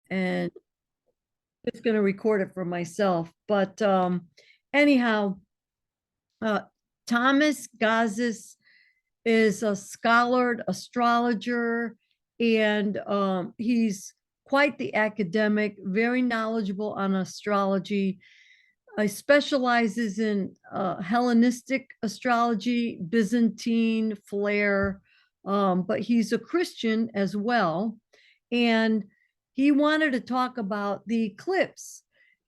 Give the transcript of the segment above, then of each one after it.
and just going to record it for myself. But anyhow, Thomas Gazis is a scholar, astrologer, and he's quite the academic, very knowledgeable on astrology. He specializes in Hellenistic astrology, Byzantine flair, but he's a Christian as well. And he wanted to talk about the eclipse.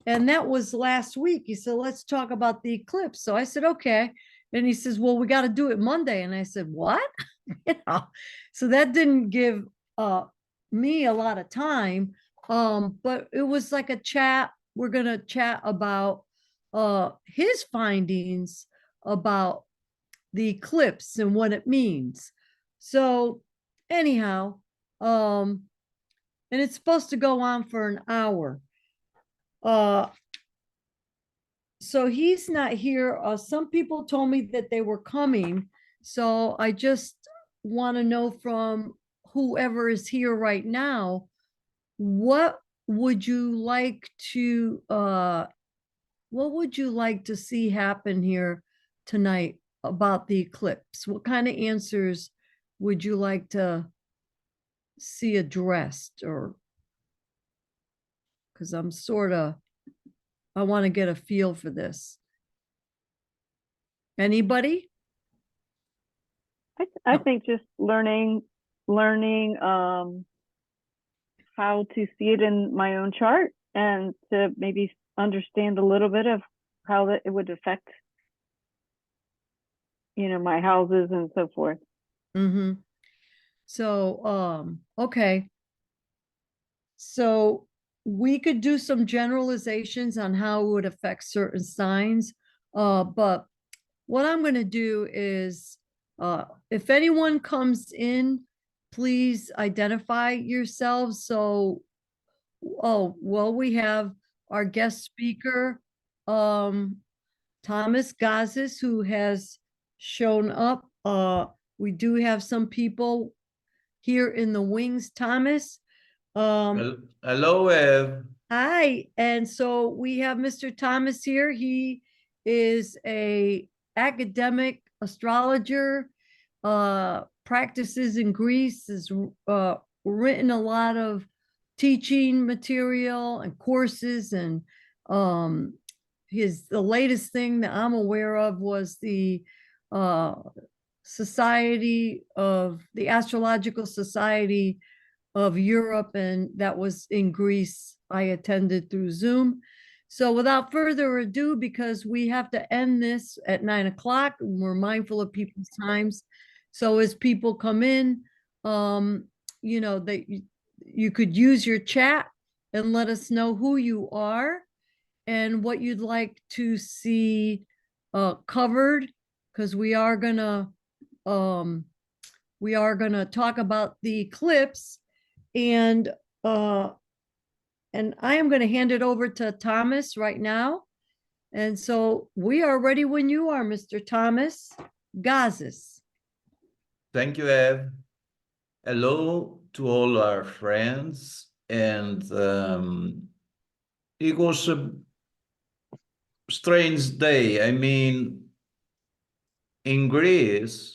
And that was last week. He said, let's talk about the eclipse. So I said, okay. And he says, well, we got to do it Monday. And I said, what? So that didn't give me a lot of time. But it was like a chat. We're going to chat about his findings about the eclipse and what it means. So anyhow, and it's supposed to go on for an hour. So he's not here. Some people told me that they were coming. So I just want to know from whoever is here right now, what would you like to see happen here tonight about the eclipse? What kind of answers would you like to see addressed? Or because I want to get a feel for this. Anybody? I think just learning how to see it in my own chart and to maybe understand a little bit of how that it would affect, my houses and so forth. Mm-hmm. So, okay. So we could do some generalizations on how it would affect certain signs. But what I'm going to do is, if anyone comes in, please identify yourselves. So, we have our guest speaker, Thomas Gazis, who has shown up. We do have some people here in the wings. Thomas. Hello, Ev. Hi, and so we have Mr. Thomas here. He is a academic astrologer, practices in Greece, has written a lot of teaching material and courses, and the latest thing that I'm aware of was the Astrological Society of Europe, and that was in Greece. I attended through Zoom. So without further ado, because we have to end this at 9 o'clock, we're mindful of people's times. So as people come in, you could use your chat and let us know who you are and what you'd like to see covered, because we are gonna talk about the eclipse. And I am going to hand it over to Thomas right now. And so we are ready when you are, Mr. Thomas Gazis. Thank you, Ev. Hello to all our friends. And it was a strange day. I mean, in Greece,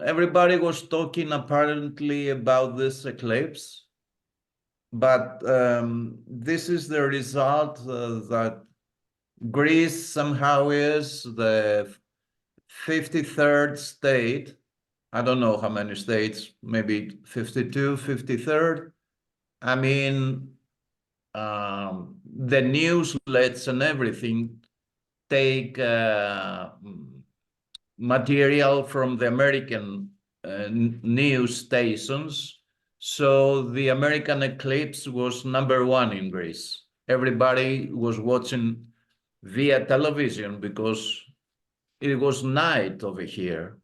everybody was talking apparently about this eclipse, but this is the result that Greece somehow is the 53rd state. I don't know how many states, maybe 52, 53rd. I mean, the newsletters and everything take material from the American news stations. So the American eclipse was #1 in Greece. Everybody was watching via television because it was night over here.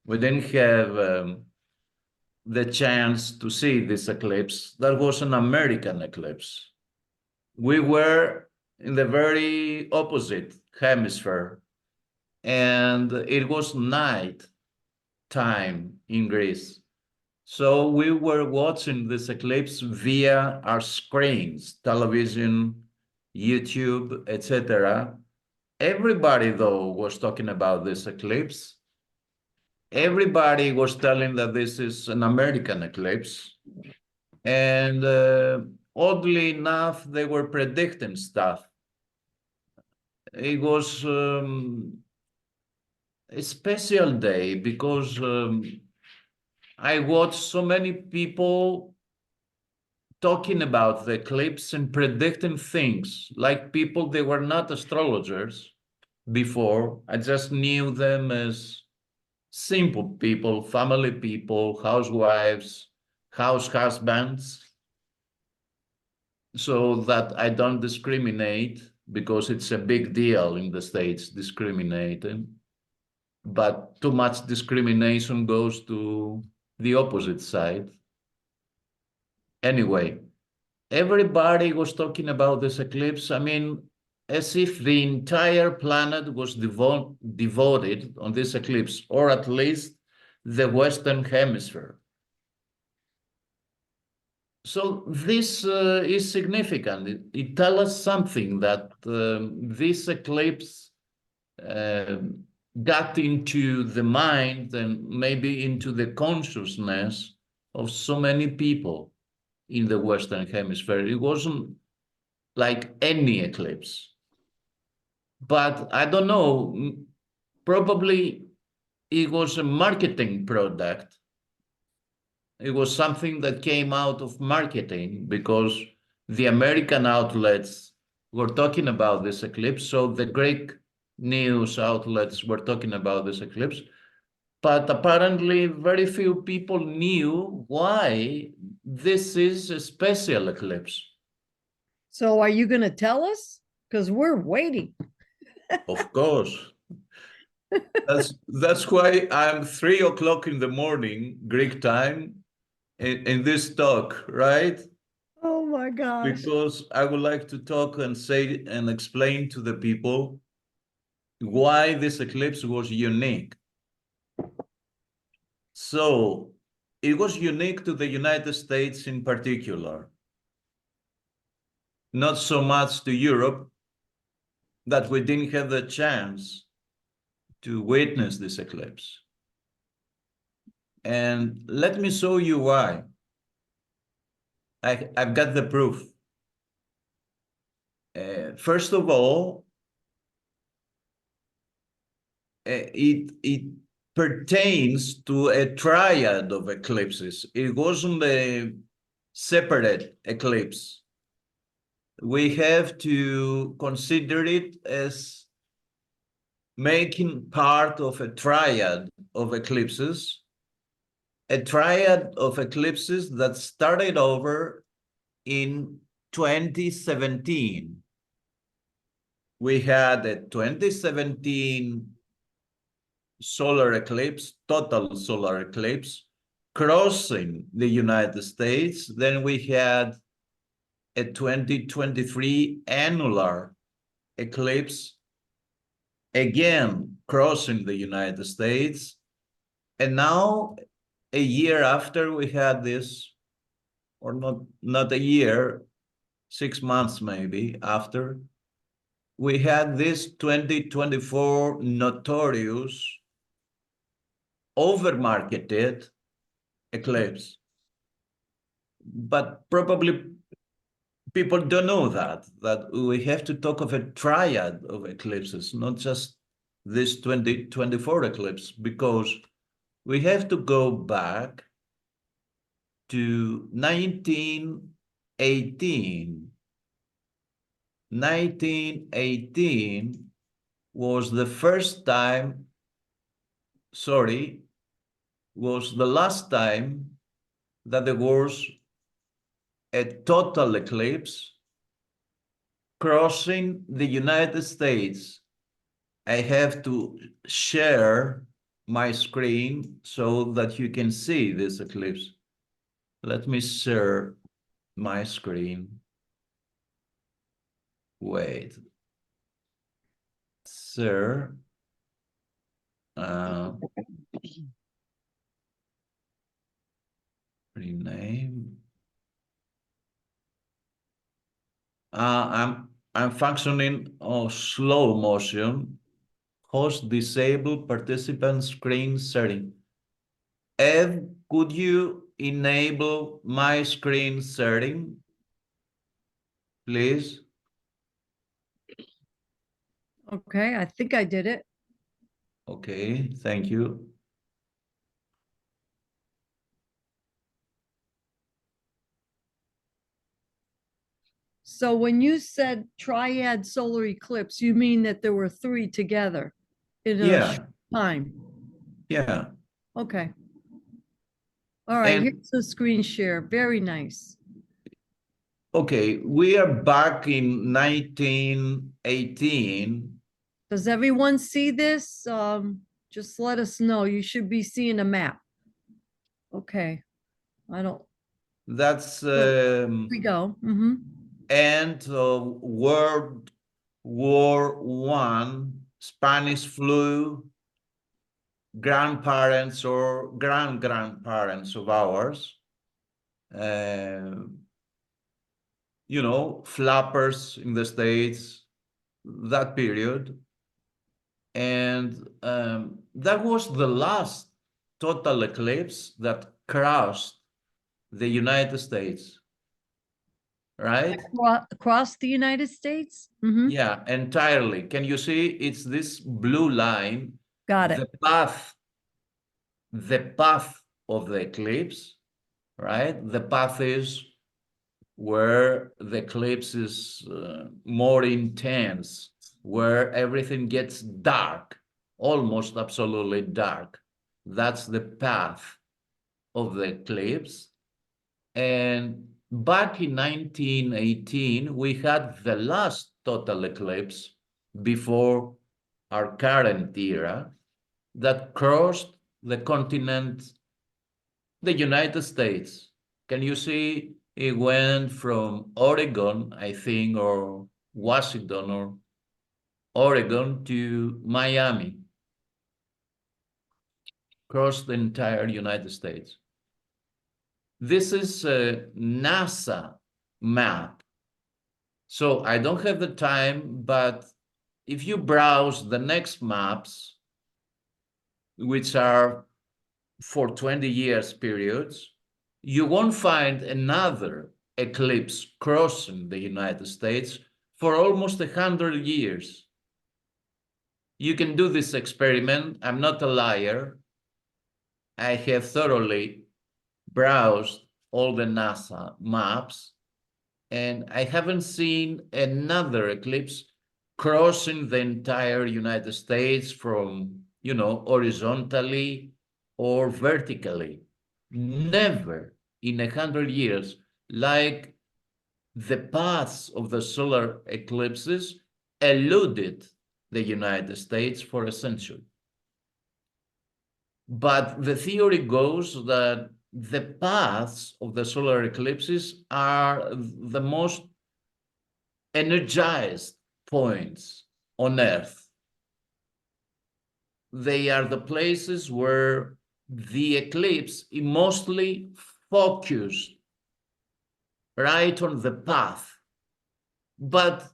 We didn't have the chance to see this eclipse. That was an American eclipse. We were in the very opposite hemisphere, and it was night time in Greece. So we were watching this eclipse via our screens, television, YouTube, etc. Everybody, though, was talking about this eclipse. Everybody was telling that this is an American eclipse. And oddly enough, they were predicting stuff. It was a special day because I watched so many people talking about the eclipse and predicting things, like people, they were not astrologers before. I just knew them as simple people, family people, housewives, house husbands, so that I don't discriminate, because it's a big deal in the States, discriminating. But too much discrimination goes to the opposite side. Anyway, everybody was talking about this eclipse. I mean, as if the entire planet was devoted on this eclipse, or at least the Western Hemisphere. So this is significant. It tells us something, that this eclipse got into the mind and maybe into the consciousness of so many people in the Western Hemisphere. It wasn't like any eclipse. But I don't know, probably it was a marketing product. It was something that came out of marketing, because the American outlets were talking about this eclipse. So the Greek news outlets were talking about this eclipse. But apparently very few people knew why this is a special eclipse. So are you going to tell us? Because we're waiting. Of course. That's why I'm 3 o'clock in the morning, Greek time, in this talk, right? Oh my gosh. Because I would like to talk and say and explain to the people why this eclipse was unique. So it was unique to the United States in particular, not so much to Europe, that we didn't have the chance to witness this eclipse. And let me show you why. I've got the proof. First of all, it pertains to a triad of eclipses. It wasn't a separate eclipse. We have to consider it as making part of a triad of eclipses, that started over in 2017. We had a 2017 solar eclipse, total solar eclipse, crossing the United States. Then we had a 2023 annular eclipse, again crossing the United States. And now, a year after, we had this, or not a year, 6 months maybe after, we had this 2024 notorious over-marketed eclipse. But probably people don't know that we have to talk of a triad of eclipses, not just this 2024 eclipse, because we have to go back to 1918. 1918 was the first time, was the last time that there was a total eclipse crossing the United States. I have to share my screen so that you can see this eclipse. Let me share my screen. Wait. Share. Rename. I'm functioning on slow motion. Host disable participant screen setting. Ev, could you enable my screen setting, please? Okay, I think I did it. Okay, thank you. So when you said triad solar eclipse, you mean that there were three together in a Yeah, short time? yeah. Okay. All right, And here's the screen share. Very nice. okay, we are back in 1918. Does everyone see this? Just let us know. You should be seeing a map. Okay, I don't, That's here we go. end of World War One, Spanish flu, grandparents or grandparents of ours, you know, flappers in the States, that period. And that was the last total eclipse that crossed the United States, right? Across the United States? Mm-hmm. Yeah, entirely. Can you see? It's this blue line, Got it. the path of the eclipse, right? The path is where the eclipse is more intense, where everything gets dark, almost absolutely dark. That's the path of the eclipse. And back in 1918, we had the last total eclipse before our current era that crossed the continent, the United States. Can you see it went from Oregon, I think, or Washington or Oregon to Miami, across the entire United States. This is a NASA map. So I don't have the time, but if you browse the next maps, which are for 20 years periods, you won't find another eclipse crossing the United States for almost 100 years. You can do this experiment. I'm not a liar. I have thoroughly browsed all the NASA maps, and I haven't seen another eclipse crossing the entire United States from, you know, horizontally or vertically. Never in 100 years, like the paths of the solar eclipses eluded the United States for a century. But the theory goes that the paths of the solar eclipses are the most energized points on Earth. They are the places where the eclipse is mostly focused right on the path. But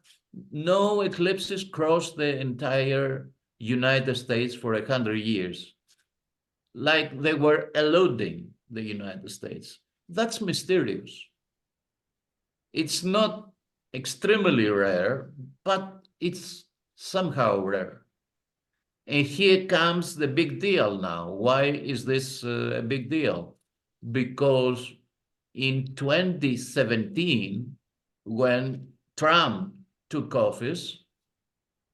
no eclipses cross the entire United States for 100 years, like they were eluding the United States. That's mysterious. It's not extremely rare, but it's somehow rare. And here comes the big deal now. Why is this a big deal? Because in 2017, when Trump took office,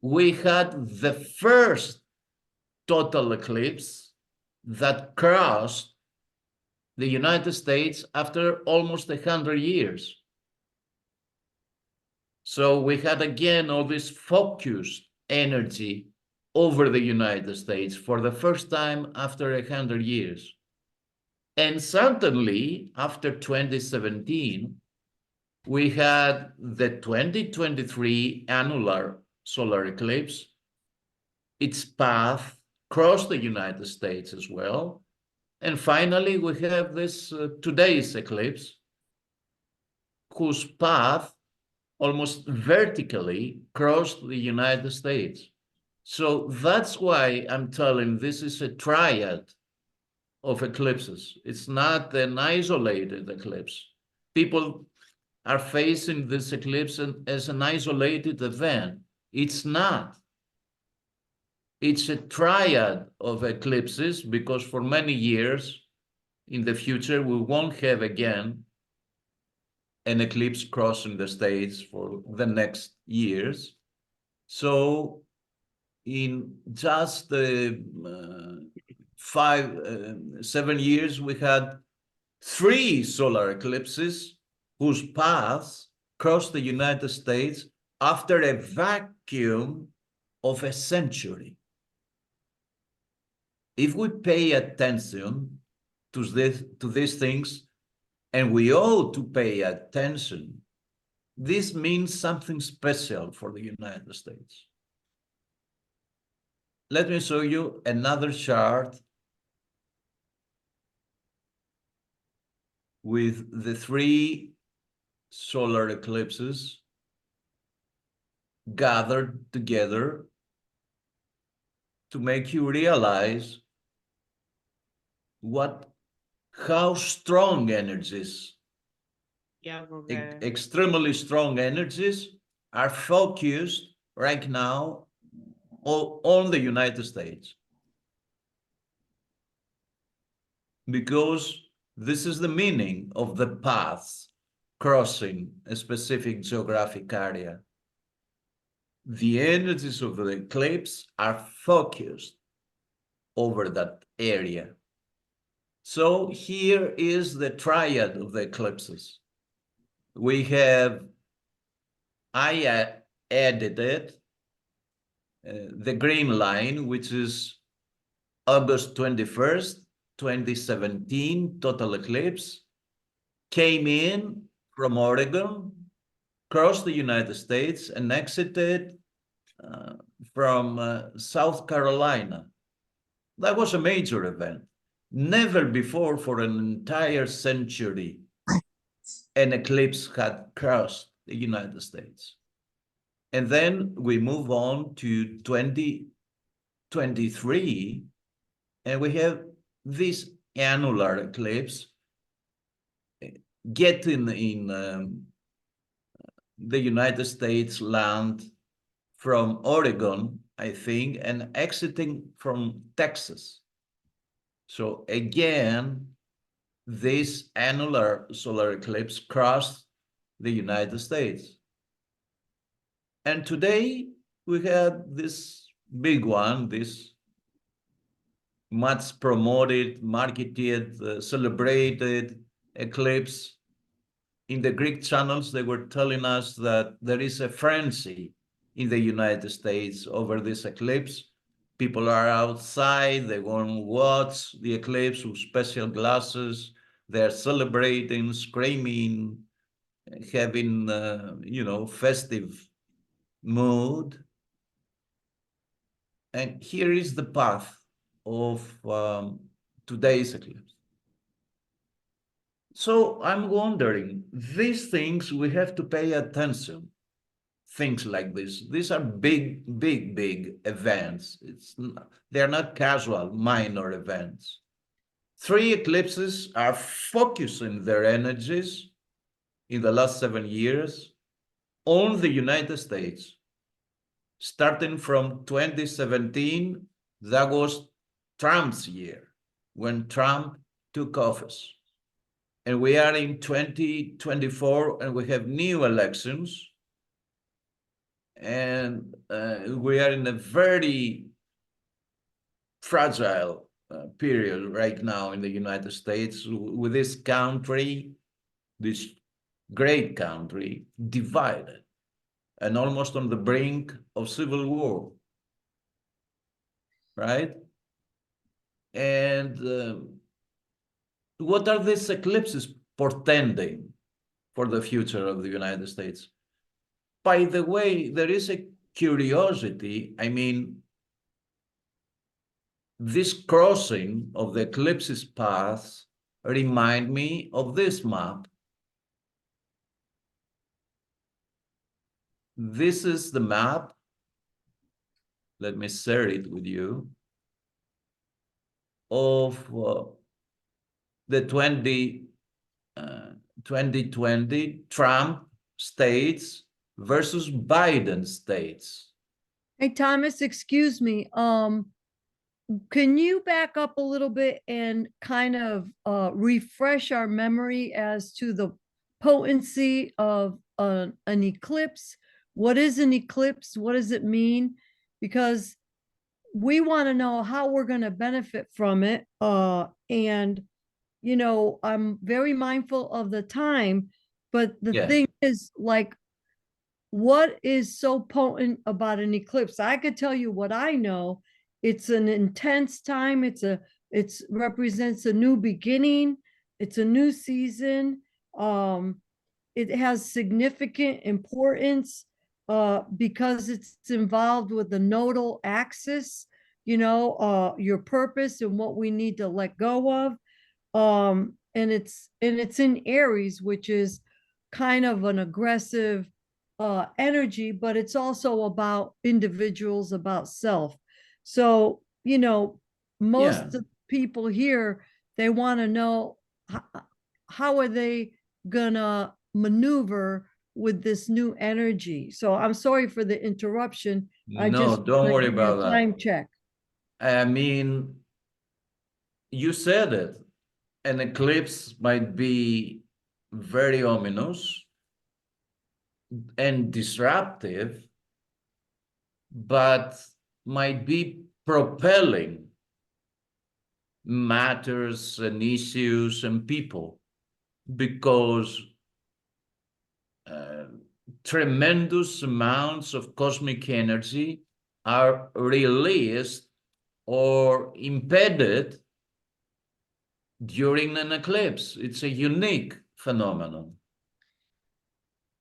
we had the first total eclipse that crossed the United States after almost 100 years. So we had again all this focused energy over the United States for the first time after 100 years. And certainly after 2017, we had the 2023 annular solar eclipse. Its path crossed the United States as well. And finally, we have this today's eclipse, whose path almost vertically crossed the United States. So that's why I'm telling this is a triad of eclipses. It's not an isolated eclipse. People are facing this eclipse as an isolated event. It's not. It's a triad of eclipses, because for many years in the future, we won't have again an eclipse crossing the states for the next years. So in just 7 years, we had 3 solar eclipses whose paths crossed the United States after a vacuum of a century. If we pay attention to these things, and we ought to pay attention, this means something special for the United States. Let me show you another chart with the 3 solar eclipses gathered together to make you realize how strong energies, extremely strong energies, are focused right now on the United States. Because this is the meaning of the paths crossing a specific geographic area. The energies of the eclipse are focused over that area. So here is the triad of the eclipses. I edited the green line, which is August 21st, 2017, total eclipse, came in from Oregon, crossed the United States, and exited from South Carolina. That was a major event. Never before for an entire century an eclipse had crossed the United States. And then we move on to 2023, and we have this annular eclipse getting in the United States land from Oregon, I think, and exiting from Texas. So again, this annular solar eclipse crossed the United States. And today we had this big one, this much promoted, marketed, celebrated eclipse. In the Greek channels, they were telling us that there is a frenzy in the United States over this eclipse. People are outside, they want to watch the eclipse with special glasses. They're celebrating, screaming, having, festive mood. And here is the path of today's eclipse. So I'm wondering, these things we have to pay attention. Things like this. These are big events. They're not casual, minor events. 3 eclipses are focusing their energies in the last 7 years on the United States. Starting from 2017, that was Trump's year, when Trump took office. And we are in 2024, and we have new elections. And we are in a very fragile period right now in the United States, with this country, this great country, divided and almost on the brink of civil war, right? And what are these eclipses portending for the future of the United States? By the way, there is a curiosity. I mean, this crossing of the eclipse's paths remind me of this map. This is the map. Let me share it with you, of the 2020 Trump states versus Biden states. Hey, Thomas, excuse me. Can you back up a little bit and kind of refresh our memory as to the potency of an eclipse? What is an eclipse? What does it mean? Because we want to know how we're going to benefit from it. And, you know, I'm very mindful of the time, but the Yeah. thing is, like, what is so potent about an eclipse? I could tell you what I know. It's an intense time. It's represents a new beginning. It's a new season. It has significant importance because it's involved with the nodal axis, you know, your purpose and what we need to let go of. And it's in Aries, which is kind of an aggressive energy, but it's also about individuals, about self. So, you know, most Yeah. of the people here, they want to know how are they gonna maneuver with this new energy. So I'm sorry for the interruption. I No, just don't wanna worry give you a about that. time check. I mean, you said it. An eclipse might be very ominous and disruptive, but might be propelling matters and issues and people, because tremendous amounts of cosmic energy are released or impeded during an eclipse. It's a unique phenomenon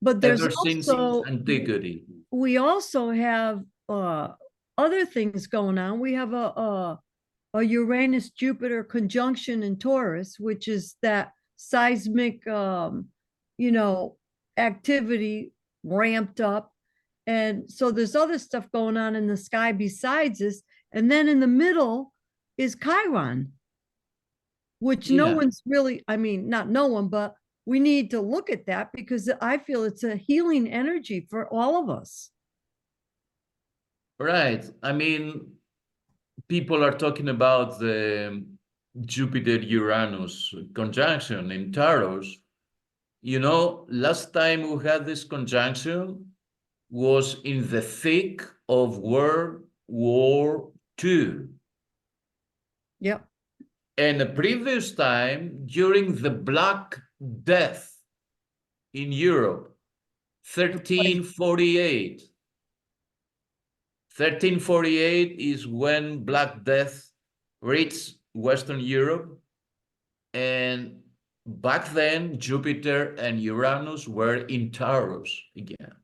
But there's ever since also, antiquity. we also have other things going on. We have a Uranus Jupiter conjunction in Taurus, which is that seismic you know, activity ramped up. And so there's other stuff going on in the sky besides this. And then in the middle is Chiron, which no Yeah. one's really, I mean, not no one, but we need to look at that because I feel it's a healing energy for all of us. Right. I mean, people are talking about the Jupiter-Uranus conjunction in Taurus. You know, last time we had this conjunction was in the thick of World War II. Yep. And the previous time, during the Black Death in Europe, 1348. 1348 is when Black Death reached Western Europe. And back then, Jupiter and Uranus were in Taurus again.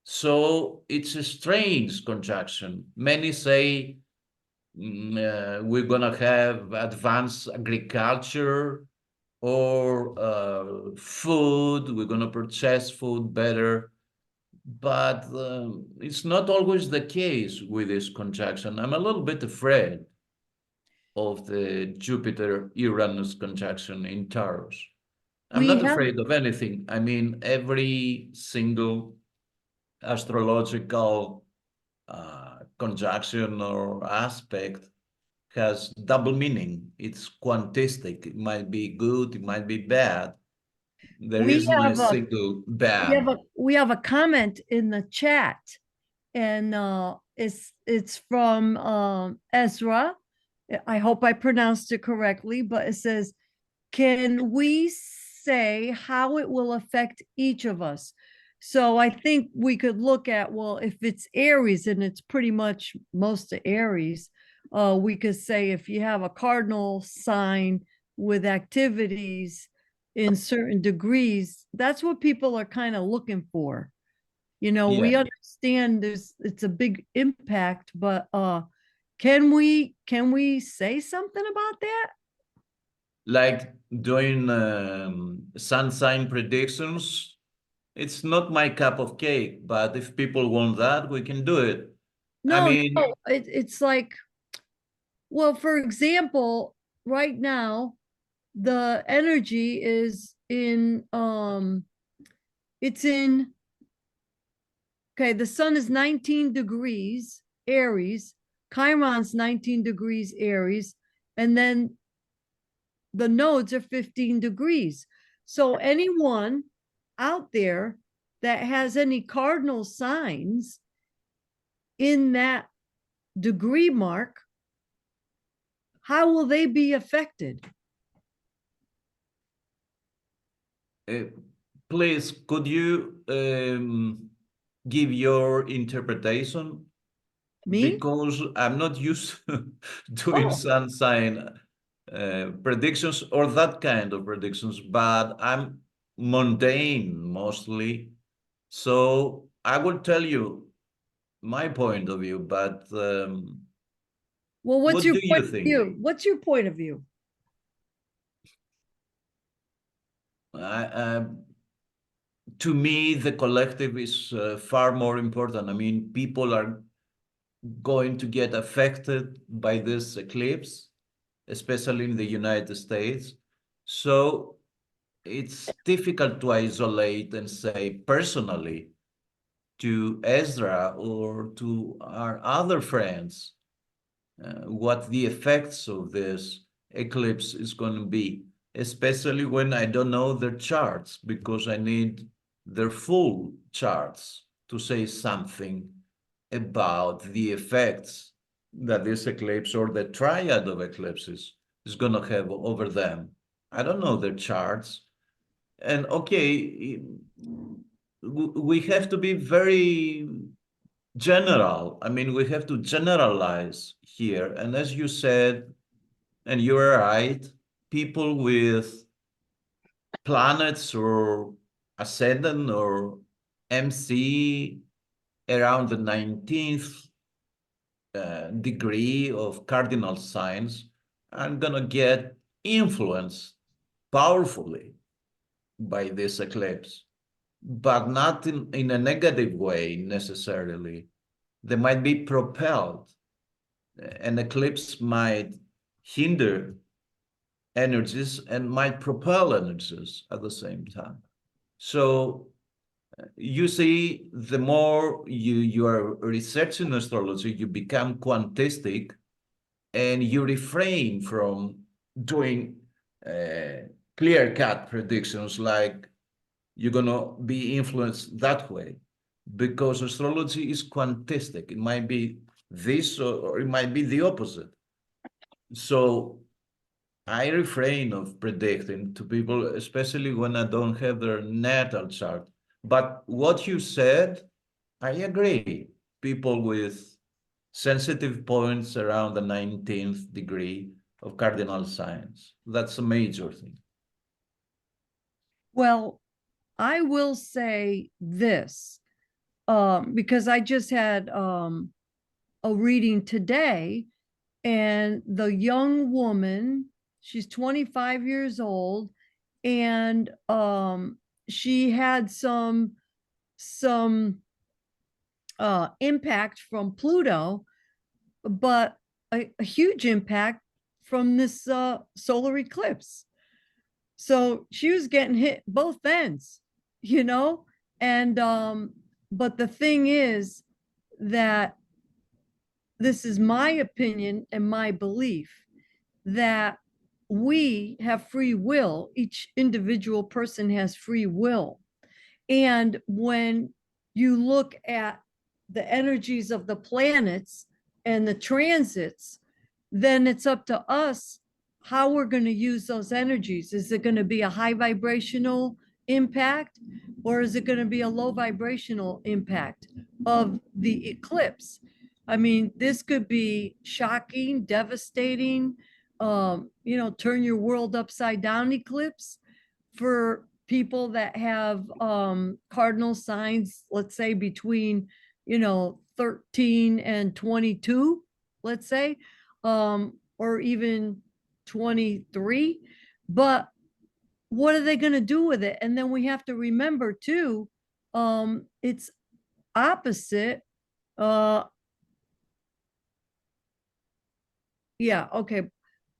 So it's a strange conjunction. Many say we're going to have advanced agriculture or food. We're going to purchase food better. But it's not always the case with this conjunction. I'm a little bit afraid of the Jupiter-Uranus conjunction in Taurus. I'm We not have, afraid of anything. I mean, every single astrological conjunction or aspect has double meaning. It's quantistic. It might be good, it might be bad. There we isn't a have a, single bad. we have a comment in the chat, and it's from Ezra. I hope I pronounced it correctly, but it says, can we say how it will affect each of us? So I think we could look at, well, if it's Aries, and it's pretty much most of Aries, we could say if you have a cardinal sign with activities in certain degrees, that's what people are kind of looking for. You know, we Yeah. understand it's a big impact, but Can we say something about that? Like doing sun sign predictions, it's not my cup of cake, but if people want that, we can do it. I No, mean, no, it's like, well, for example, right now, the energy is in, it's in, okay, the sun is 19 degrees Aries, Chiron's 19 degrees Aries, and then the nodes are 15 degrees. So anyone out there that has any cardinal signs in that degree mark, how will they be affected? please, could you give your interpretation? Me? Because I'm not used to doing Oh, sun sign predictions or that kind of predictions, but I'm mundane mostly. So I will tell you my point of view, but well, what's what your do point you of think? view? What's your point of view? I, to me, the collective is far more important. I mean, people are going to get affected by this eclipse, especially in the United States. So it's difficult to isolate and say personally to Ezra or to our other friends what the effects of this eclipse is going to be, especially when I don't know their charts, because I need their full charts to say something about the effects that this eclipse or the triad of eclipses is going to have over them. I don't know their charts. And okay, we have to be very general. I mean, we have to generalize here. And as you said, and you're right, people with planets or ascendant or MC around the 19th degree of cardinal signs are going to get influenced powerfully by this eclipse, but not in a negative way necessarily. They might be propelled. An eclipse might hinder energies and might propel energies at the same time. So you see, the more you are researching astrology, you become quantistic and you refrain from doing clear-cut predictions like you're going to be influenced that way, because astrology is quantistic. It might be this or it might be the opposite. So I refrain of predicting to people, especially when I don't have their natal chart. But what you said, I agree. People with sensitive points around the 19th degree of cardinal signs, that's a major thing. Well, I will say this, because I just had a reading today, and the young woman, she's 25 years old, and she had some impact from Pluto, but a huge impact from this solar eclipse. So she was getting hit both ends, you know? And but the thing is that this is my opinion and my belief that we have free will. Each individual person has free will. And when you look at the energies of the planets and the transits, then it's up to us how we're going to use those energies. Is it going to be a high vibrational impact, or is it going to be a low vibrational impact of the eclipse? I mean, this could be shocking, devastating, turn your world upside down eclipse for people that have cardinal signs, let's say between 13 and 22. let's say, or even 23. But what are they going to do with it? And then we have to remember too, it's opposite. Yeah, okay.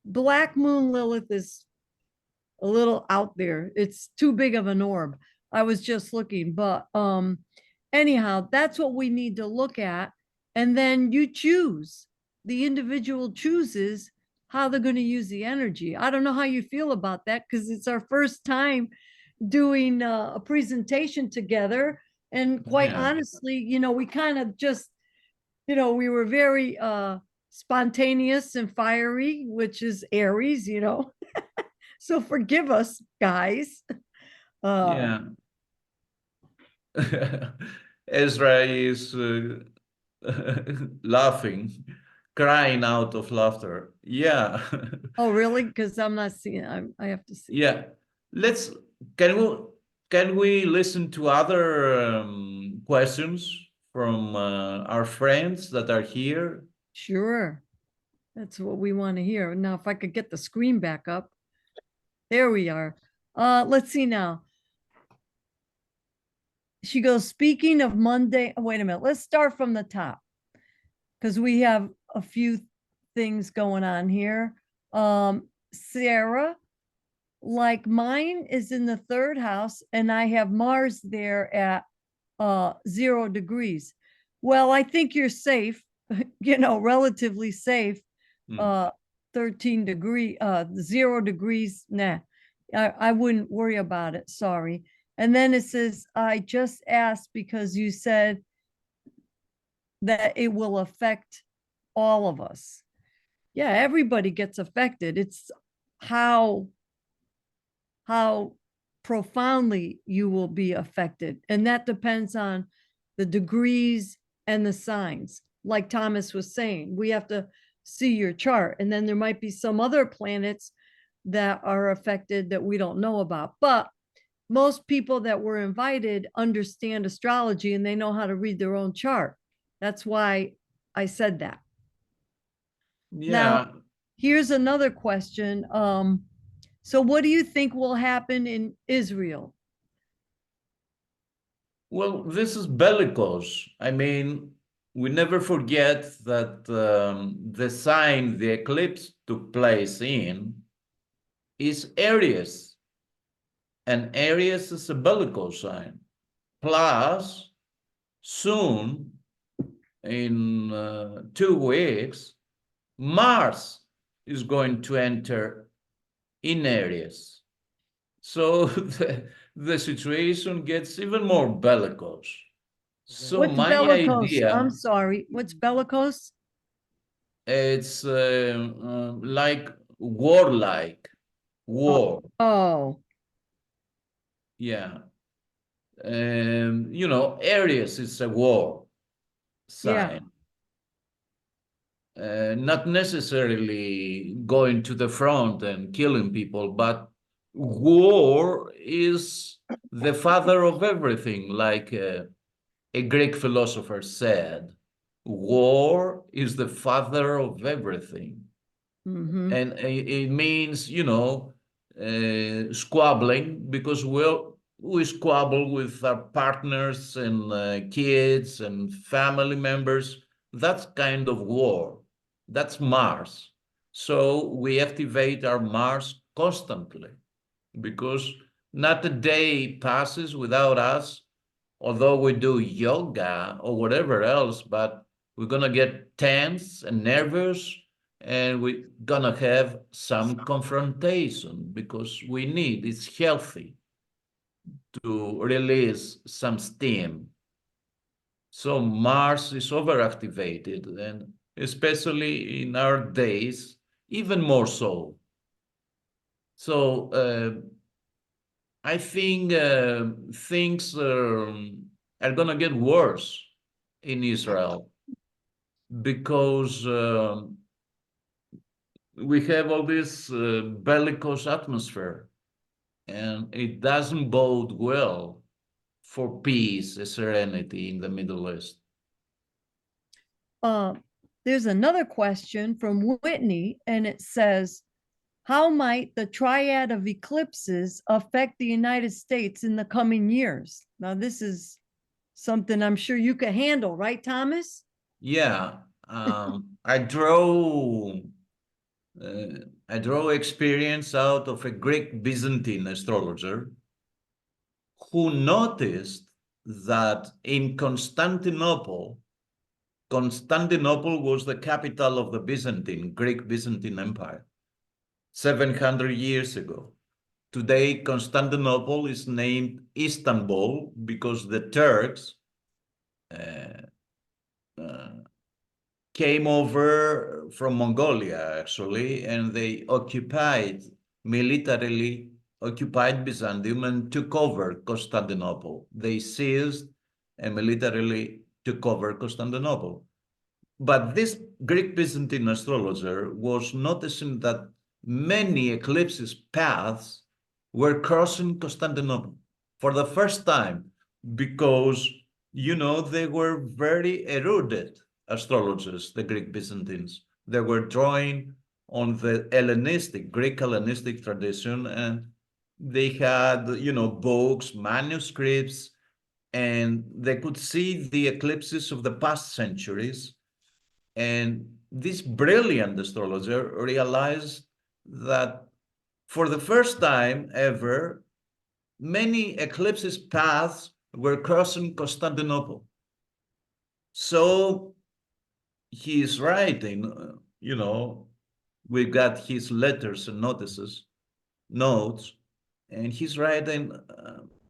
Black moon Lilith is a little out there. It's too big of an orb. I was just looking, but anyhow, that's what we need to look at. And then you choose, the individual chooses how they're going to use the energy. I don't know how you feel about that because it's our first time doing a presentation together. And quite Yeah. honestly, we kind of just, we were very spontaneous and fiery, which is Aries, So forgive us, guys. Yeah. Ezra is laughing, crying out of laughter. Yeah. Oh, really? Because I'm not seeing. I have to see. Yeah. Let's can we listen to other questions from our friends that are here? Sure. That's what we want to hear. Now, if I could get the screen back up. There we are. Let's see now. She goes, speaking of Monday. Wait a minute. Let's start from the top because we have a few things going on here. Sarah, like mine is in the third house and I have Mars there at 0 degrees. Well, I think you're safe, relatively safe. 13 degree, 0 degrees. Nah, I wouldn't worry about it. Sorry. And then it says, I just asked because you said that it will affect all of us. Yeah, everybody gets affected. It's how profoundly you will be affected. And that depends on the degrees and the signs. Like Thomas was saying, we have to see your chart. And then there might be some other planets that are affected that we don't know about. But most people that were invited understand astrology and they know how to read their own chart. That's why I said that. Yeah. Now, here's another question. So what do you think will happen in Israel? Well, this is bellicose. I mean, we never forget that the sign the eclipse took place in is Aries, and Aries is a bellicose sign. Plus, soon, in 2 weeks, Mars is going to enter in Aries. So the situation gets even more bellicose. So What's my bellicose? idea, I'm sorry. What's bellicose? it's like warlike, war. Oh, Yeah. Aries is a war yeah. sign. Not necessarily going to the front and killing people, but war is the father of everything, like a Greek philosopher said. War is the father of everything. Mhm. And it means, squabbling, because we squabble with our partners and kids and family members. That's kind of war. That's Mars. So we activate our Mars constantly because not a day passes without us, although we do yoga or whatever else, but we're going to get tense and nervous and we're going to have some confrontation because it's healthy to release some steam. So Mars is overactivated, and especially in our days, even more so. So I think things are going to get worse in Israel because we have all this bellicose atmosphere, and it doesn't bode well for peace and serenity in the Middle East. there's another question from Whitney, and it says, how might the triad of eclipses affect the United States in the coming years? Now, this is something I'm sure you can handle, right, Thomas? Yeah, I draw experience out of a Greek Byzantine astrologer who noticed that in Constantinople was the capital of the Greek Byzantine Empire, 700 years ago. Today, Constantinople is named Istanbul because the Turks came over from Mongolia, actually, and they militarily occupied Byzantium and took over Constantinople. They seized and militarily took over Constantinople. But this Greek Byzantine astrologer was noticing that many eclipses paths were crossing Constantinople for the first time because, they were very erudite astrologers, the Greek Byzantines. They were drawing on the Greek Hellenistic tradition, and they had, books, manuscripts, and they could see the eclipses of the past centuries. And this brilliant astrologer realized that for the first time ever, many eclipses paths were crossing Constantinople. So he's writing, we've got his letters and notes, and he's writing,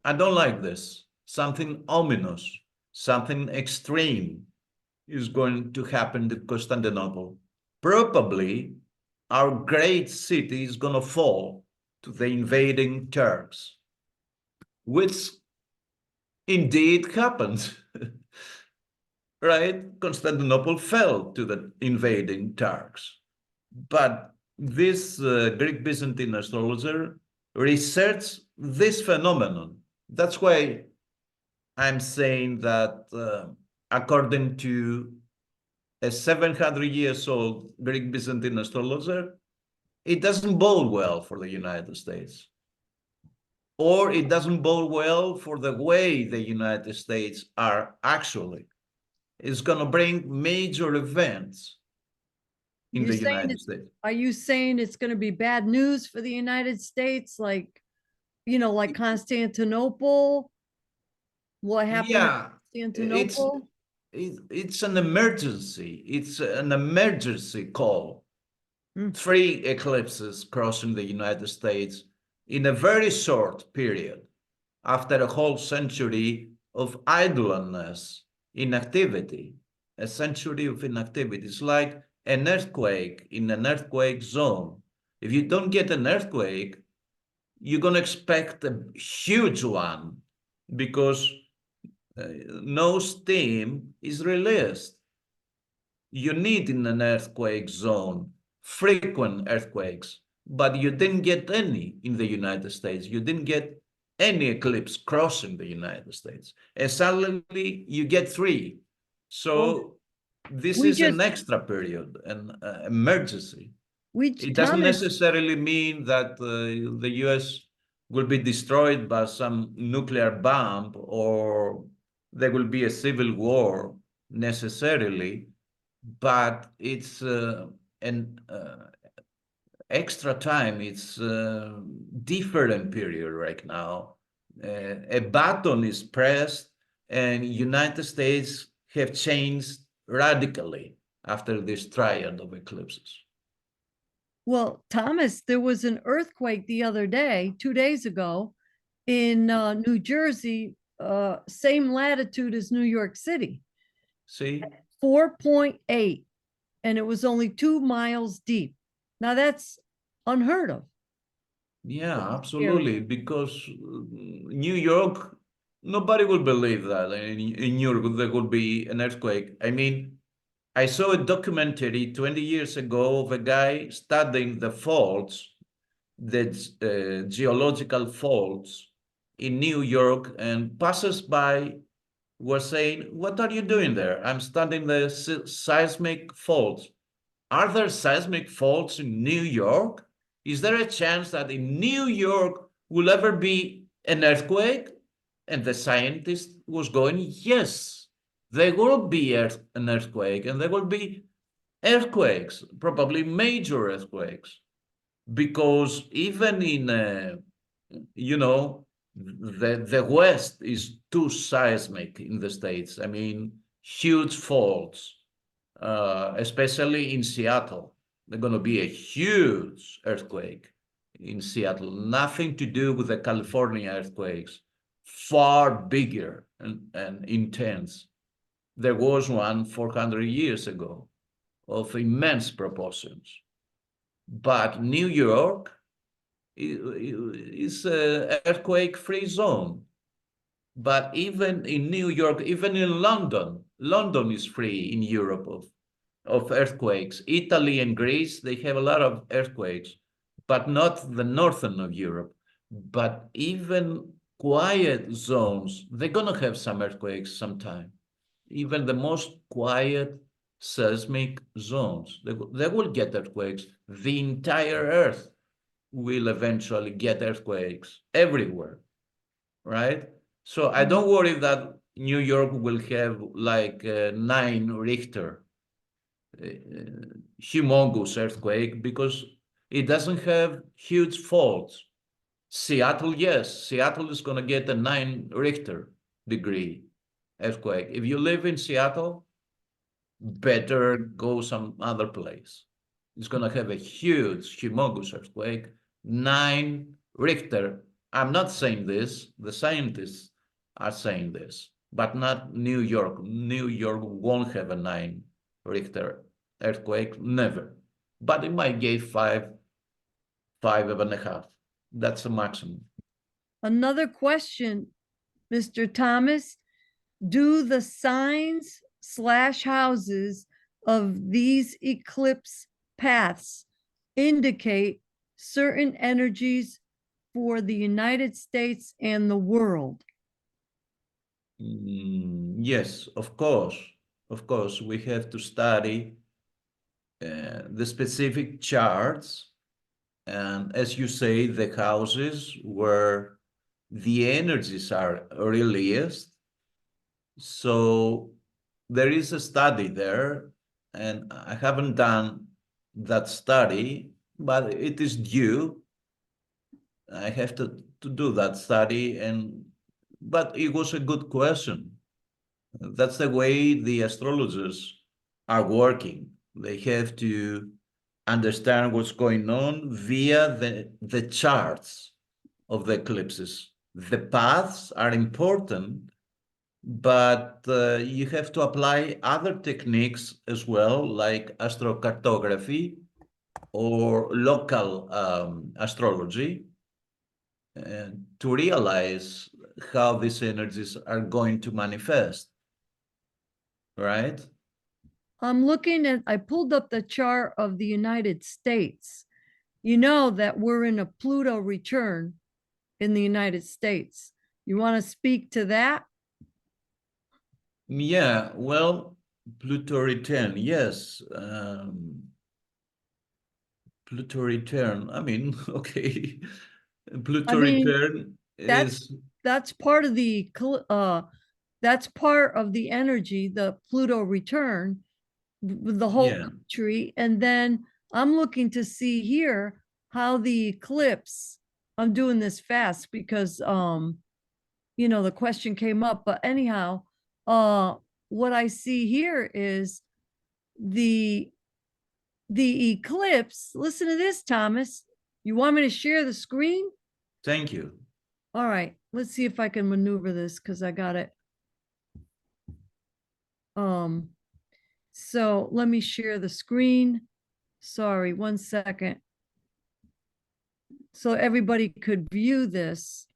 I don't like this. Something ominous, something extreme is going to happen to Constantinople. Probably our great city is going to fall to the invading Turks, which indeed happened. Right? Constantinople fell to the invading Turks. But this Greek Byzantine astrologer researched this phenomenon. That's why I'm saying that according to a 700 years old Greek Byzantine astrologer, it doesn't bode well for the United States. Or it doesn't bode well for the way the United States are actually. It's going to bring major events in the United States. Are you saying it's going to be bad news for the United States? Like Constantinople? What happened Yeah, in Constantinople? it's an emergency. It's an emergency call. 3 eclipses crossing the United States in a very short period after a whole century of idleness, inactivity, a century of inactivity. It's like an earthquake in an earthquake zone. If you don't get an earthquake, you're going to expect a huge one because no steam is released. You need in an earthquake zone frequent earthquakes, but you didn't get any in the United States. You didn't get any eclipse crossing the United States. And suddenly you get 3. So this is an extra period, an emergency. It doesn't necessarily mean that the US will be destroyed by some nuclear bomb or there will be a civil war necessarily, but it's an extra time. It's a different period right now. A button is pressed and United States have changed radically after this triad of eclipses. Well, Thomas, there was an earthquake the other day, 2 days ago, in New Jersey, same latitude as New York City. See? 4.8, and it was only 2 miles deep. Now that's unheard of. Yeah, absolutely. Because New York, nobody will believe that in New York there will be an earthquake. I mean, I saw a documentary 20 years ago of a guy studying the faults, the geological faults in New York, and passersby was saying, what are you doing there? I'm studying the seismic faults. Are there seismic faults in New York? Is there a chance that in New York will ever be an earthquake? And the scientist was going, yes, there will be an earthquake, and there will be earthquakes, probably major earthquakes, because even in, the West is too seismic in the States. I mean, huge faults, especially in Seattle. There's going to be a huge earthquake in Seattle. Nothing to do with the California earthquakes, far bigger and intense. There was one 400 years ago of immense proportions. But New York is an earthquake-free zone. But even in New York, even in London, London is free in Europe of earthquakes. Italy and Greece, they have a lot of earthquakes, but not the northern of Europe. But even quiet zones, they're going to have some earthquakes sometime. Even the most quiet seismic zones, they will get earthquakes. The entire Earth will eventually get earthquakes everywhere, right? So I don't worry that New York will have like 9 Richter, humongous earthquake, because it doesn't have huge faults. Seattle, yes, Seattle is going to get a 9 Richter degree earthquake. If you live in Seattle, better go some other place. It's going to have a huge, humongous earthquake, 9 Richter. I'm not saying this, the scientists are saying this, but not New York. New York won't have a 9 Richter earthquake, never. But it might get 5, 5.5. That's the maximum. Another question, Mr. Thomas. Do the signs/houses of these eclipse paths indicate certain energies for the United States and the world? Yes, of course. Of course, we have to study the specific charts. And as you say, the houses where the energies are released. So there is a study there, and I haven't done that study, but it is due. I have to do that study, but it was a good question. That's the way the astrologers are working. They have to understand what's going on via the charts of the eclipses. The paths are important, but you have to apply other techniques as well, like astrocartography or local astrology, to realize how these energies are going to manifest, right? I'm looking at, I pulled up the chart of the United States. You know that we're in a Pluto return in the United States. You want to speak to that? Yeah, well, Pluto return, yes. Pluto return, I mean, okay. Pluto return is... That's part of the energy, the Pluto return, with the whole country. And then I'm looking to see here how the eclipse, I'm doing this fast because the question came up, but anyhow, what I see here is the eclipse. Listen to this, Thomas. You want me to share the screen? Thank you. All right, let's see if I can maneuver this because I got it. So let me share the screen. Sorry, 1 second. So everybody could view this.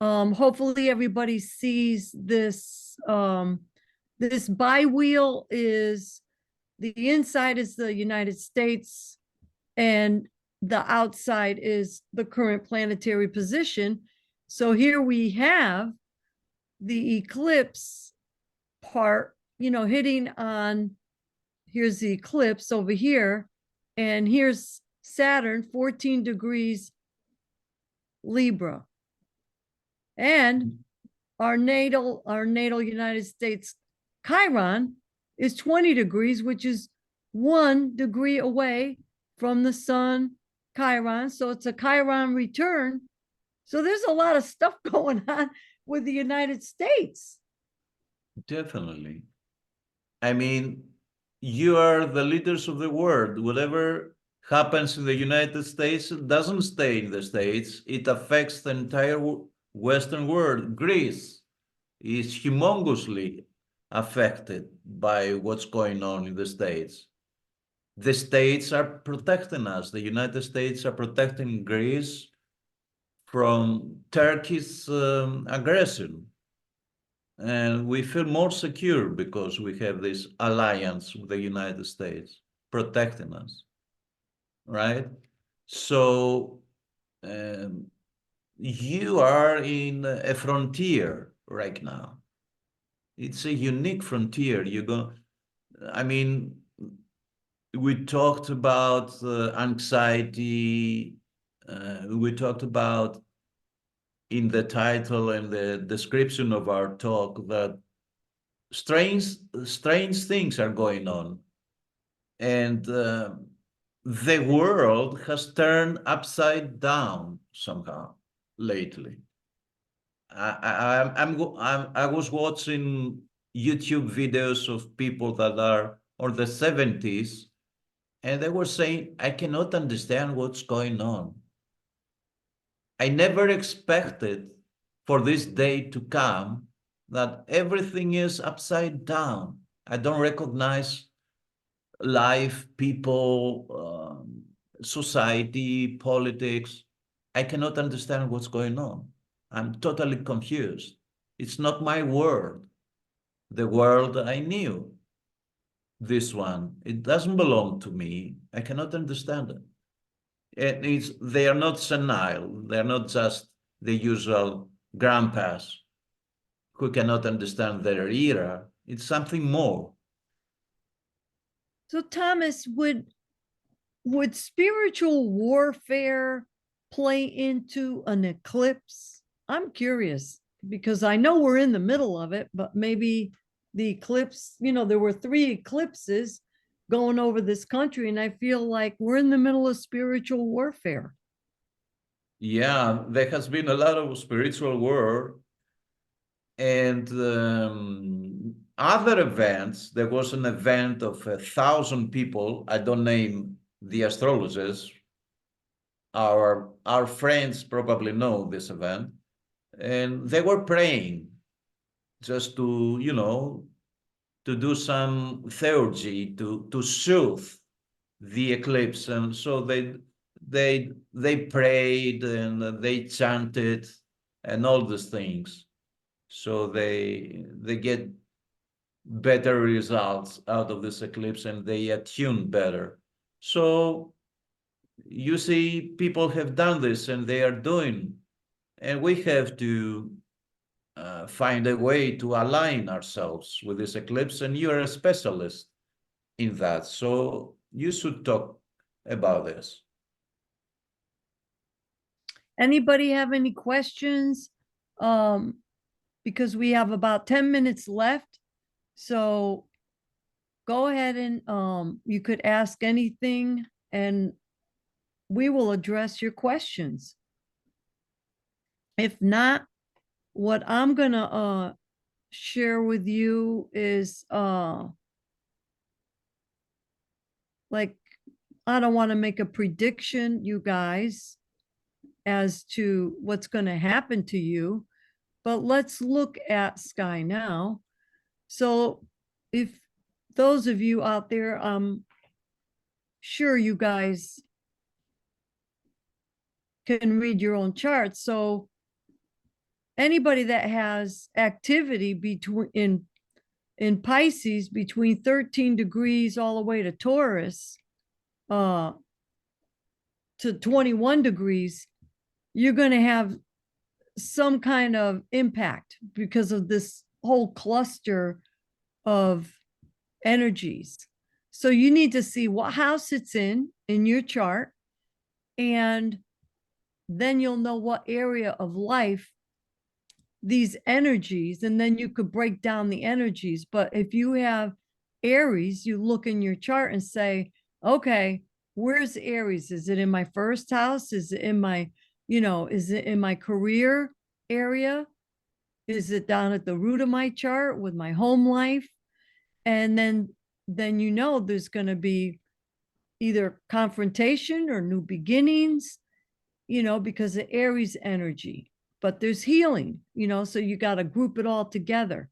Hopefully everybody sees this. This bi-wheel is, the inside is the United States and the outside is the current planetary position. So here we have the eclipse part, hitting on, here's the eclipse over here, and here's Saturn, 14 degrees Libra. And our natal United States Chiron is 20 degrees, which is 1 degree away from the sun Chiron. So it's a Chiron return. So there's a lot of stuff going on with the United States. Definitely. I mean, you are the leaders of the world. Whatever happens in the United States doesn't stay in the States. It affects the entire Western world. Greece is humongously affected by what's going on in the States. The States are protecting us. The United States are protecting Greece from Turkey's aggression. And we feel more secure because we have this alliance with the United States protecting us, right? So you are in a frontier right now. It's a unique frontier. I mean, we talked about anxiety. We talked about in the title and the description of our talk that strange things are going on. And the world has turned upside down somehow lately. I was watching YouTube videos of people that are on the 70s, and they were saying, I cannot understand what's going on. I never expected for this day to come that everything is upside down. I don't recognize life, people, society, politics. I cannot understand what's going on. I'm totally confused. It's not my world, the world I knew. This one, it doesn't belong to me. I cannot understand it. They are not senile. They're not just the usual grandpas who cannot understand their era. It's something more. So Thomas, would spiritual warfare play into an eclipse? I'm curious because I know we're in the middle of it, but maybe the eclipse, there were 3 eclipses going over this country, and I feel like we're in the middle of spiritual warfare. Yeah, there has been a lot of spiritual war. And other events, there was an event of 1,000 people. I don't name the astrologers. Our friends probably know this event. And they were praying just to, to do some theurgy, to soothe the eclipse. And so they prayed and they chanted and all these things. So they get better results out of this eclipse and they attune better. So you see, people have done this and they are doing, and we have to find a way to align ourselves with this eclipse, and you are a specialist in that. So you should talk about this. Anybody have any questions? Because we have about 10 minutes left. So go ahead and you could ask anything and we will address your questions. If not, what I'm gonna share with you is like, I don't want to make a prediction, you guys, as to what's going to happen to you, but let's look at sky now. So if those of you out there, I'm sure you guys can read your own charts. So anybody that has activity between in Pisces between 13 degrees all the way to Taurus, to 21 degrees, you're going to have some kind of impact because of this whole cluster of energies. So you need to see what house it's in your chart, and then you'll know what area of life these energies, and then you could break down the energies. But if you have Aries, you look in your chart and say, okay, where's Aries? Is it in my first house? Is it in my, is it in my career area? Is it down at the root of my chart with my home life? And then there's going to be either confrontation or new beginnings, because of Aries energy. But there's healing, so you got to group it all together.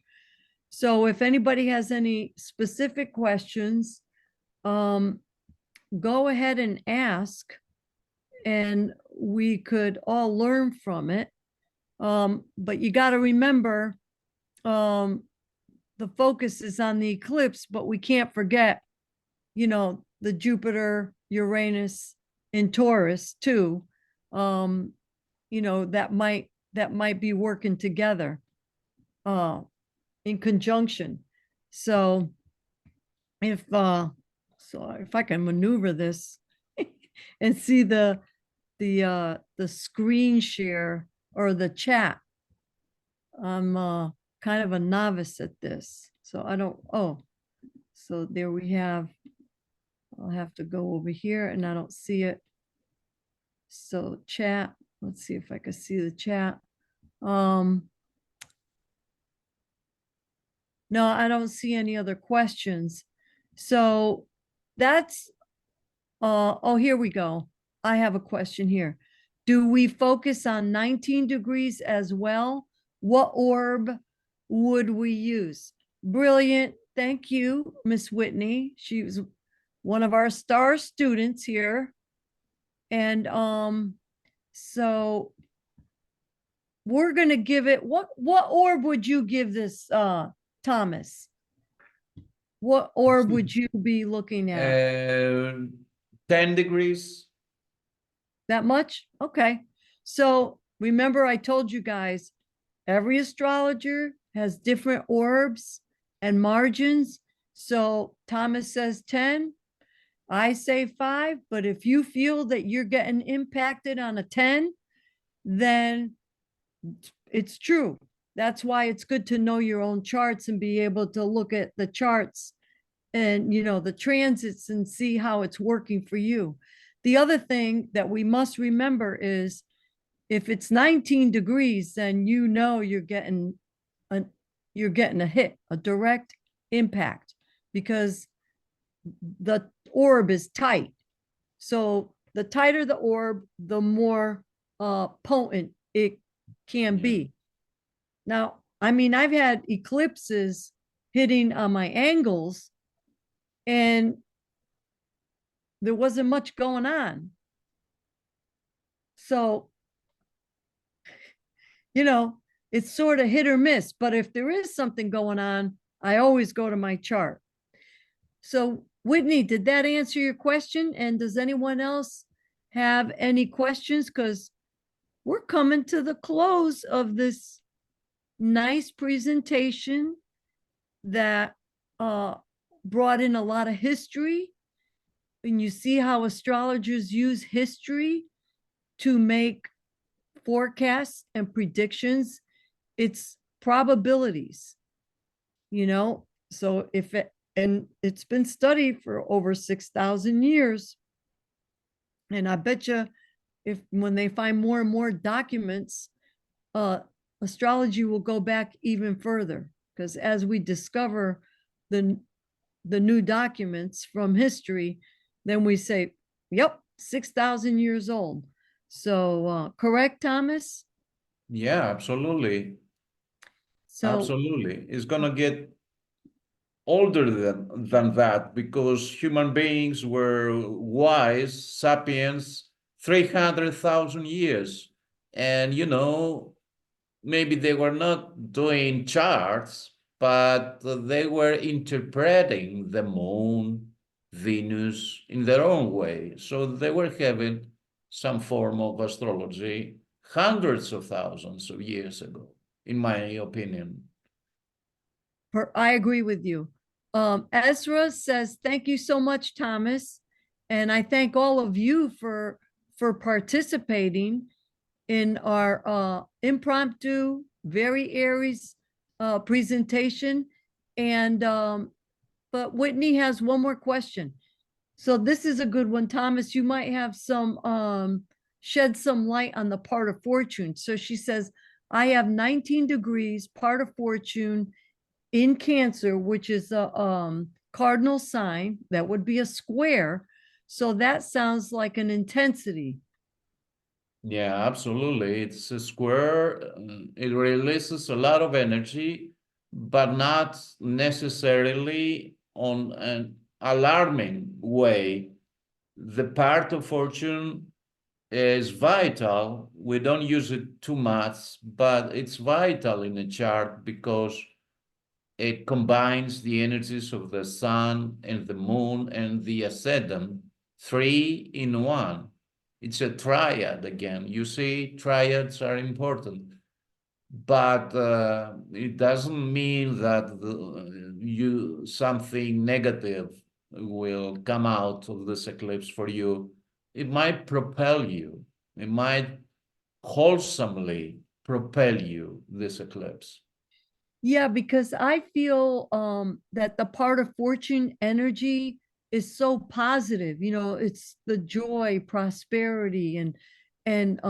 So if anybody has any specific questions, go ahead and ask, and we could all learn from it. But you got to remember, the focus is on the eclipse, but we can't forget, the Jupiter, Uranus in Taurus too. That might be working together in conjunction. So if I can maneuver this and see the screen share or the chat, I'm kind of a novice at this, so I don't. So there we have. I'll have to go over here, and I don't see it. So chat, let's see if I can see the chat. No, I don't see any other questions. So that's, oh, here we go. I have a question here. Do we focus on 19 degrees as well? What orb would we use? Brilliant. Thank you, Miss Whitney. She was one of our star students here. And so we're going to give it, what orb would you give this, Thomas? What orb would you be looking at? 10 degrees. That much? Okay. So remember, I told you guys, every astrologer has different orbs and margins. So Thomas says 10. I say 5, but if you feel that you're getting impacted on a 10, then it's true. That's why it's good to know your own charts and be able to look at the charts and, the transits and see how it's working for you. The other thing that we must remember is if it's 19 degrees, then you're getting a hit, a direct impact, because the orb is tight. So the tighter the orb, the more potent it can be. Now, I mean, I've had eclipses hitting on my angles, and there wasn't much going on. So, it's sort of hit or miss, but if there is something going on, I always go to my chart. So Whitney, did that answer your question? And does anyone else have any questions? Because we're coming to the close of this nice presentation that brought in a lot of history. And you see how astrologers use history to make forecasts and predictions. It's probabilities, so and it's been studied for over 6,000 years. And I bet you when they find more and more documents, astrology will go back even further, because as we discover the new documents from history, then we say, yep, 6,000 years old. So, correct, Thomas? Yeah, absolutely. So, absolutely. It's going to get older than that, because human beings were wise, sapiens, 300,000 years. And, maybe they were not doing charts, but they were interpreting the moon, Venus in their own way. So they were having some form of astrology, hundreds of thousands of years ago, in my opinion. I agree with you. Ezra says, thank you so much, Thomas. And I thank all of you for participating in our impromptu, very Aries presentation. And but Whitney has one more question. So this is a good one, Thomas. You might have some shed some light on the part of fortune. So she says, I have 19 degrees, part of fortune in Cancer, which is a cardinal sign. That would be a square. So that sounds like an intensity. Yeah, absolutely. It's a square. It releases a lot of energy, but not necessarily on an alarming way. The part of fortune is vital. We don't use it too much, but it's vital in a chart because it combines the energies of the sun and the moon and the ascendant, 3 in 1. It's a triad again. You see, triads are important, but it doesn't mean that something negative will come out of this eclipse for you. It might propel you. It might wholesomely propel you, this eclipse. Yeah, because I feel that the part of fortune energy is so positive. You know, it's the joy, prosperity, and and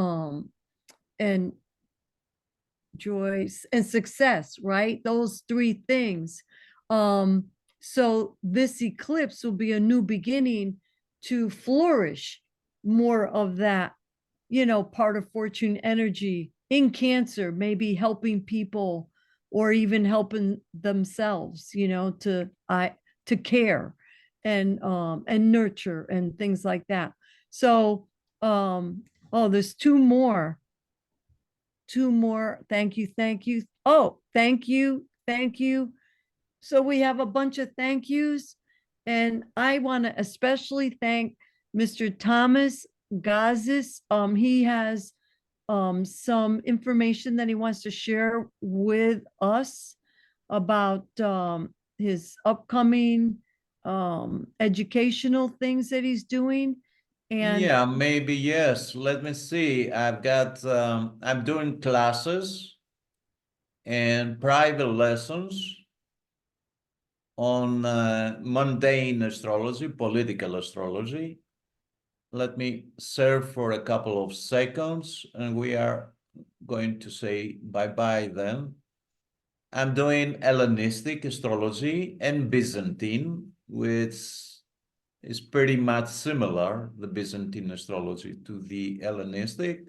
joy and success, right? Those three things. So this eclipse will be a new beginning to flourish more of that, you know, part of fortune energy in Cancer, maybe helping people or even helping themselves, you know, to care and nurture and things like that. So oh, there's two more. Thank you, thank you. Oh, thank you, thank you. So we have a bunch of thank yous, and I want to especially thank Mr. Thomas Gazis. He has some information that he wants to share with us about his upcoming educational things that he's doing. And yeah, maybe yes. Let me see. I'm doing classes and private lessons on mundane astrology, political astrology. Let me serve for a couple of seconds and we are going to say bye-bye then. I'm doing Hellenistic astrology and Byzantine, which is pretty much similar, the Byzantine astrology to the Hellenistic.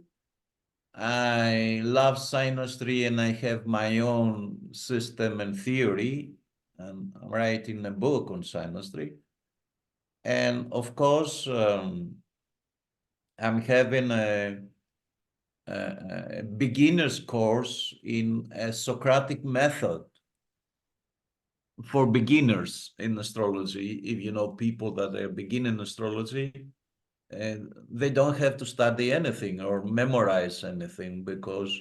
I love synastry and I have my own system and theory. I'm writing a book on synastry. And of course, I'm having a beginner's course in a Socratic method for beginners in astrology. If you know people that are beginning astrology, and they don't have to study anything or memorize anything because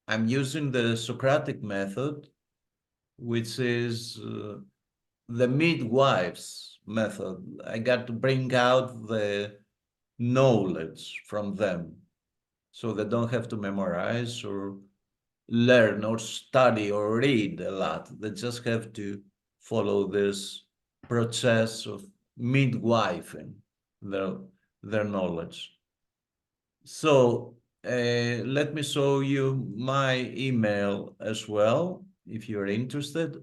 I'm using the Socratic method, which is the midwives method. I got to bring out the knowledge from them so they don't have to memorize or learn or study or read a lot. They just have to follow this process of midwifing their knowledge. So let me show you my email as well, if you're interested.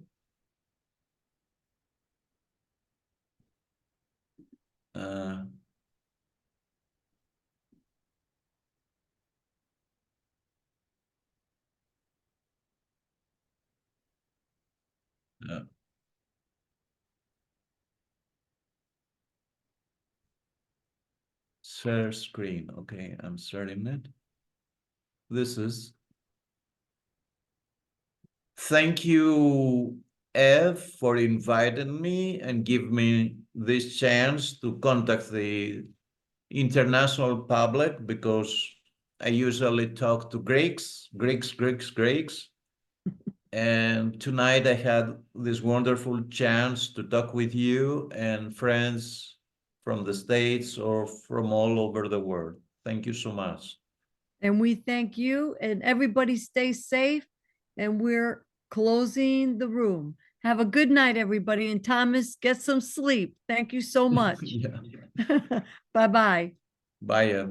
Share screen. Okay, I'm sharing it. This is. Thank you, Ev, for inviting me and give me this chance to contact the international public because I usually talk to Greeks. And tonight I had this wonderful chance to talk with you and friends from the States or from all over the world. Thank you so much. And we thank you, and everybody stay safe. And we're closing the room. Have a good night, everybody. And Thomas, get some sleep. Thank you so much. Yeah. Bye-bye. Bye.